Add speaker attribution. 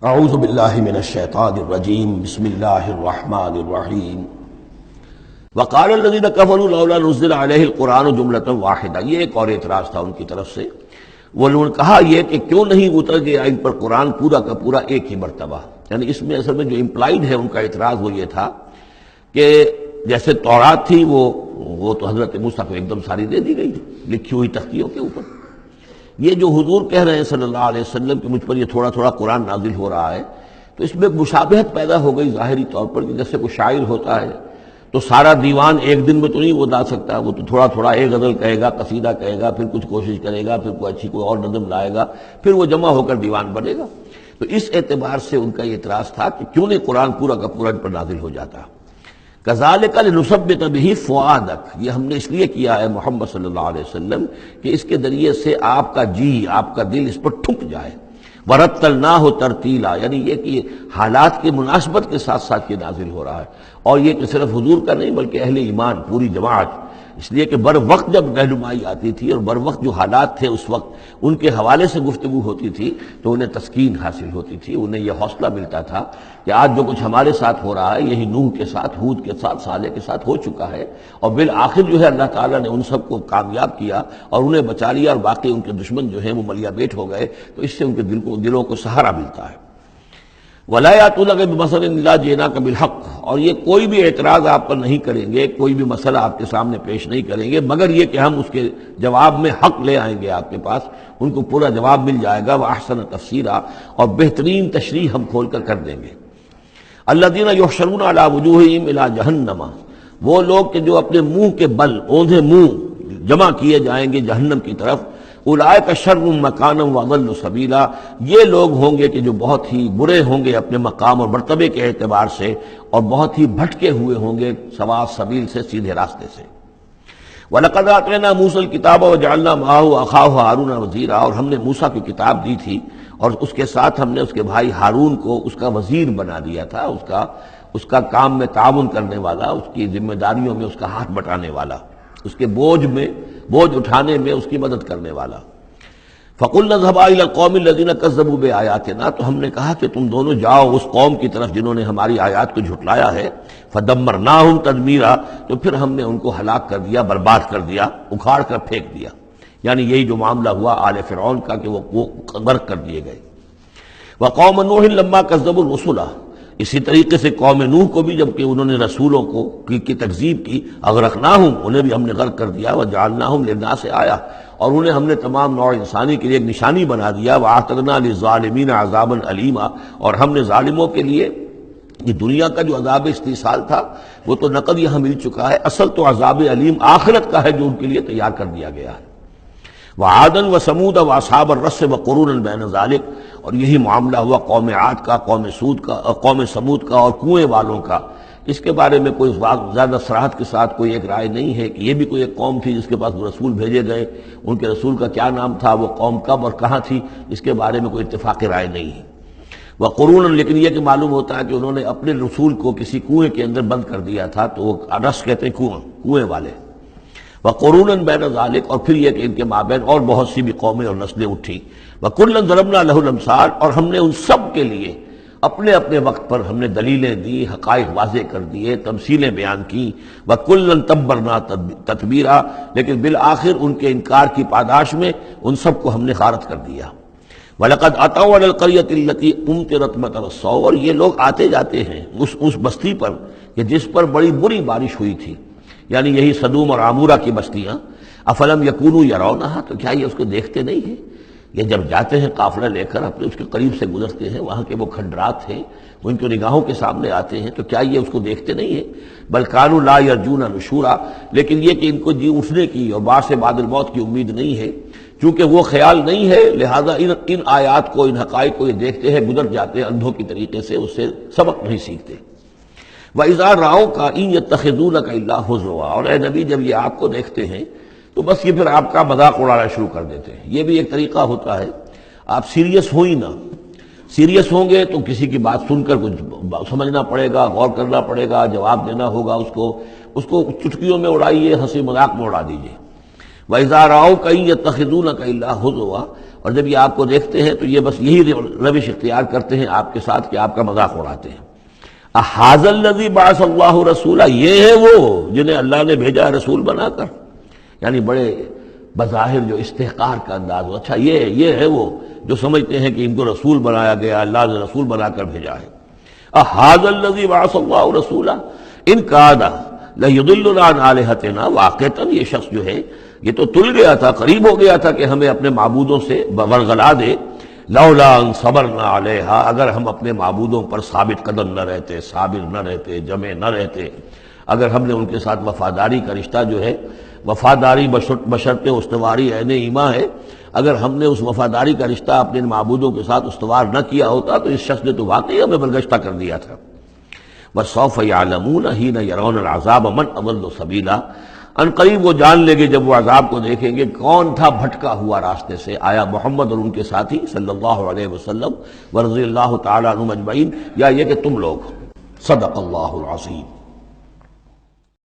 Speaker 1: اعوذ باللہ من الشیطان الرجیم بسم اللہ الرحمن الرحیم وقال الذین کفروا لولا نزل علیہ القرآن جملۃ واحدہ، یہ ایک اور اعتراض تھا ان کی طرف سے۔ وہ لوگوں نے کہا یہ کہ کیوں نہیں اتر گیا ان پر قرآن پورا کا پورا ایک ہی مرتبہ، یعنی اس میں اصل میں جو امپلائڈ ہے ان کا اعتراض وہ یہ تھا کہ جیسے تورات تھی وہ تو حضرت موسیٰ کو ایک دم ساری دے دی گئی لکھی ہوئی تختیوں کے اوپر۔ یہ جو حضور کہہ رہے ہیں صلی اللہ علیہ وسلم کہ مجھ پر یہ تھوڑا تھوڑا قرآن نازل ہو رہا ہے، تو اس میں مشابہت پیدا ہو گئی ظاہری طور پر کہ جیسے کوئی شاعر ہوتا ہے تو سارا دیوان ایک دن میں تو نہیں وہ لا سکتا، وہ تو تھوڑا تھوڑا ایک غزل کہے گا، قصیدہ کہے گا، پھر کچھ کوشش کرے گا، پھر کوئی اچھی کوئی اور نظم لائے گا، پھر وہ جمع ہو کر دیوان بنے گا۔ تو اس اعتبار سے ان کا یہ اعتراض تھا کہ کیوں نہیں قرآن پورا کا پورا ان پر نازل ہو جاتا۔ کذالک لنثبت بہ فؤادک، یہ ہم نے اس لیے کیا ہے محمد صلی اللہ علیہ وسلم کہ اس کے ذریعے سے آپ کا جی، آپ کا دل اس پر ٹھک جائے۔ ورتلناہ ترتیلا، یعنی یہ کہ حالات کی مناسبت کے ساتھ ساتھ یہ نازل ہو رہا ہے، اور یہ کہ صرف حضور کا نہیں بلکہ اہل ایمان پوری جماعت، اس لیے کہ بر وقت جب رہنمائی آتی تھی اور بر وقت جو حالات تھے اس وقت ان کے حوالے سے گفتگو ہوتی تھی تو انہیں تسکین حاصل ہوتی تھی، انہیں یہ حوصلہ ملتا تھا کہ آج جو کچھ ہمارے ساتھ ہو رہا ہے یہی نوح کے ساتھ، ہود کے ساتھ، صالح کے ساتھ ہو چکا ہے، اور بالآخر جو ہے اللہ تعالیٰ نے ان سب کو کامیاب کیا اور انہیں بچا لیا، اور باقی ان کے دشمن جو ہیں وہ ملیا بیٹ ہو گئے، تو اس سے ان کے دلوں کو سہارا ملتا ہے۔ وَلَا يَأْتُونَكَ بِمَثَلٍ إِلَّا جِئْنَاكَ بِالْحَقِّ، اور یہ کوئی بھی اعتراض آپ پر نہیں کریں گے، کوئی بھی مسئلہ آپ کے سامنے پیش نہیں کریں گے مگر یہ کہ ہم اس کے جواب میں حق لے آئیں گے آپ کے پاس، ان کو پورا جواب مل جائے گا، وَأَحْسَنَ تَفْسِيرًا، اور بہترین تشریح ہم کھول کر دیں گے۔ الَّذِينَ يُحْشَرُونَ عَلَىٰ وُجُوهِهِمْ إِلَىٰ جَهَنَّمَ، وہ لوگ کہ جو اپنے منہ کے بل، اوندھے منہ جمع کیے جائیں گے جہنم کی طرف۔ اولئک شر مکانا واضل سبیلا، یہ لوگ ہوں گے کہ جو بہت ہی برے ہوں گے اپنے مقام اور مرتبے کے اعتبار سے، اور بہت ہی بھٹکے ہوئے ہوں گے سوا سبیل سے، سیدھے راستے سے۔ وَلَقَدْ آتَيْنَا مُوسَى الْكِتَابَ وَجَعَلْنَا مَعَهُ أَخَاهُ هَارُونَ وَزِيرًا، اور ہم نے موسیٰ کی کتاب دی تھی اور اس کے ساتھ ہم نے اس کے بھائی ہارون کو اس کا وزیر بنا دیا تھا، اس کا کام میں تعاون کرنے والا، اس کی ذمہ داریوں میں اس کا ہاتھ بٹانے والا، اس کے بوجھ اٹھانے میں اس کی مدد کرنے والا۔ فَقُلْنَا اذْهَبَا إِلَى الْقَوْمِ الَّذِينَ كَذَّبُوا بِآيَاتِنَا، تو ہم نے کہا کہ تم دونوں جاؤ اس قوم کی طرف جنہوں نے ہماری آیات کو جھٹلایا ہے۔ فَدَمَّرْنَاهُمْ تَدْمِيرًا، تو پھر ہم نے ان کو ہلاک کر دیا، برباد کر دیا، اکھاڑ کر پھینک دیا، یعنی یہی جو معاملہ ہوا آل فرعون کا کہ وہ غرق کر دیے گئے۔ وَقَوْمَ نُوحٍ لَمَّا كَذَّبُوا الرُّسُلَ، اسی طریقے سے قوم نوح کو بھی جب کہ انہوں نے رسولوں کی تکذیب کی، اغرقناہم، انہیں بھی ہم نے غرق کر دیا، وجعلناہم للناس آیہ، اور انہیں ہم نے تمام نوع انسانی کے لیے ایک نشانی بنا دیا، واعتدنا للظالمین عذابا علیما، اور ہم نے ظالموں کے لیے یہ دنیا کا جو عذاب استیصال تھا وہ تو نقد یہاں مل چکا ہے، اصل تو عذاب علیم آخرت کا ہے جو ان کے لیے تیار کر دیا گیا ہے۔ وعادا وثمود واصحاب الرس وقرونا بین ذلک، اور یہی معاملہ ہوا قوم عاد کا، قوم سمود کا اور کنویں والوں کا۔ اس کے بارے میں کوئی زیادہ صراحت کے ساتھ کوئی ایک رائے نہیں ہے کہ یہ بھی کوئی ایک قوم تھی جس کے پاس رسول بھیجے گئے، ان کے رسول کا کیا نام تھا، وہ قوم کب اور کہاں تھی، اس کے بارے میں کوئی اتفاق رائے نہیں ہے۔ وقرونا، لیکن یہ کہ معلوم ہوتا ہے کہ انہوں نے اپنے رسول کو کسی کنویں کے اندر بند کر دیا تھا، تو وہ رس کہتے ہیں کنویں والے۔ وقرونا بین ذلک، اور پھر یہ کہ ان کے مابین اور بہت سی بھی قومیں اور نسلیں اٹھی۔ وکلا ضربنا لہ الامثال، اور ہم نے ان سب کے لیے اپنے اپنے وقت پر ہم نے دلیلیں دی، حقائق واضح کر دیے، تمثیلیں بیان کی۔ وکلا تبرنا تتبیرا، لیکن بالآخر ان کے انکار کی پاداش میں ان سب کو ہم نے غارت کر دیا۔ وَلَقَدْ أَتَوْا عَلَى الْقَرْيَةِ الَّتِي أُمْطِرَتْ مَطَرَ السَّوْءِ، اور یہ لوگ آتے جاتے ہیں اس بستی پر کہ جس پر بڑی بری بارش ہوئی تھی، یعنی یہی سدوم اور عمورہ کی بستیاں۔ افلم یکونوا یرونہا، تو کیا یہ اس کو دیکھتے نہیں ہیں؟ یہ جب جاتے ہیں قافلہ لے کر اپنے اس کے قریب سے گزرتے ہیں، وہاں کے وہ کھنڈرات ہیں وہ ان کی نگاہوں کے سامنے آتے ہیں، تو کیا یہ اس کو دیکھتے نہیں ہیں؟ بل کانوا لا یرجون نشورا، لیکن یہ کہ ان کو جی اٹھنے کی اور بعد سے بعد الموت کی امید نہیں ہے، چونکہ وہ خیال نہیں ہے، لہذا ان آیات کو، ان حقائق کو یہ دیکھتے ہیں، گزر جاتے ہیں اندھوں کی طریقے سے، اس سے سبق نہیں سیکھتے۔ وَإِذَا رَأَوْكَ إِن يَتَّخِذُونَكَ إِلَّا هُزُوًا، اور اے نبی جب یہ آپ کو دیکھتے ہیں تو بس یہ پھر آپ کا مذاق اڑانا شروع کر دیتے ہیں۔ یہ بھی ایک طریقہ ہوتا ہے، آپ سیریس ہو ہی نہ، سیریس ہوں گے تو کسی کی بات سن کر کچھ سمجھنا پڑے گا، غور کرنا پڑے گا، جواب دینا ہوگا اس کو چٹکیوں میں اڑائیے، ہنسی مذاق میں اڑا دیجیے۔ وَإِذَا رَأَوْكَ إِن يَتَّخِذُونَكَ إِلَّا هُزُوًا، اور جب یہ آپ کو دیکھتے ہیں تو یہ بس یہی روش اختیار کرتے ہیں آپ کے ساتھ کہ آپ کا مذاق اڑاتے ہیں۔ احاذ الذی بعث اللہ رسولا، یہ ہے وہ جنہیں اللہ نے بھیجا رسول بنا کر، یعنی بڑے بظاہر جو استحقار کا انداز ہو، اچھا یہ ہے وہ جو سمجھتے ہیں کہ ان کو رسول بنایا گیا، اللہ نے رسول بنا کر بھیجا ہے۔ احاذ الذی بعث اللہ رسولا ان کاد لیضلنا عن آلہتنا، واقعتاً یہ شخص جو ہے یہ تو تل گیا تھا، قریب ہو گیا تھا کہ ہمیں اپنے معبودوں سے ورغلا دے، لولا ان صبرنا علیہا، اگر ہم اپنے معبودوں پر ثابت قدم نہ رہتے، صابر نہ رہتے، جمع نہ رہتے، اگر ہم نے ان کے ساتھ وفاداری کا رشتہ جو ہے، وفاداری بشرط استواری عین ایمان ہے، اگر ہم نے اس وفاداری کا رشتہ اپنے معبودوں کے ساتھ استوار نہ کیا ہوتا تو اس شخص نے تو واقعی ہمیں برگشتہ کر دیا تھا۔ وَسَوْفَ يَعْلَمُونَ حِينَ يَرَوْنَ الْعَذَابَ مَنْ أَضَلُّ سَبِيلًا، ان قریب وہ جان لیں گے جب وہ عذاب کو دیکھیں گے کون تھا بھٹکا ہوا راستے سے، آیا محمد اور ان کے ساتھی صلی اللہ علیہ وسلم ورضی اللہ تعالیٰ عنہم اجمعین، یا یہ کہ تم لوگ۔ صدق اللہ العظیم۔